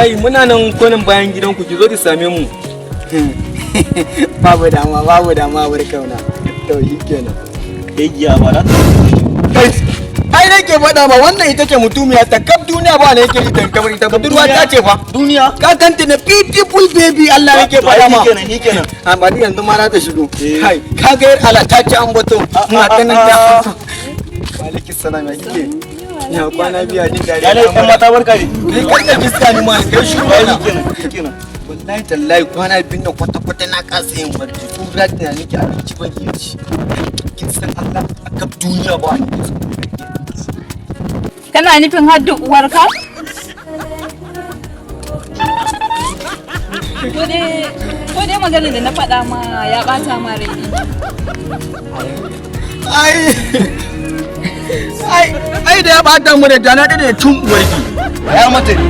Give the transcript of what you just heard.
wallahi muna nan konan bayan gidanku ki zo ki same mu. babu dama barkauna. To shikenan. Giya ba na. Ai nake faɗa ma wannan ita ce mutumiya ta kaf duniya ba ne yake ita kamar ita budurwa ta ce fa. Duniya. Ka kanta na beautiful baby Allah yake faɗa ma. Shikenan. Amma ni yanzu ma na ta shigo. Kai ka ga yar ala ta ci an bato. Ina ta nan da. Walaikum salam ya kike. Ya kwana biya din dare. Ya lai ɗan mata barka ne. Ni kai da fiska ni ma kai shi ba. Shikenan. Wallahi tallahi kwana biyu na kwata na kasa yin barci. Ko ga tunani ki abinci ban yi ci. Kin san Allah a kaf duniya ba. Kana nufin haddu uwarka? Ko dai magana da na faɗa ma ya ɓata ma rai ne. Ai da ya ɓata mu da dana da tun uwarki. Ya mata ne.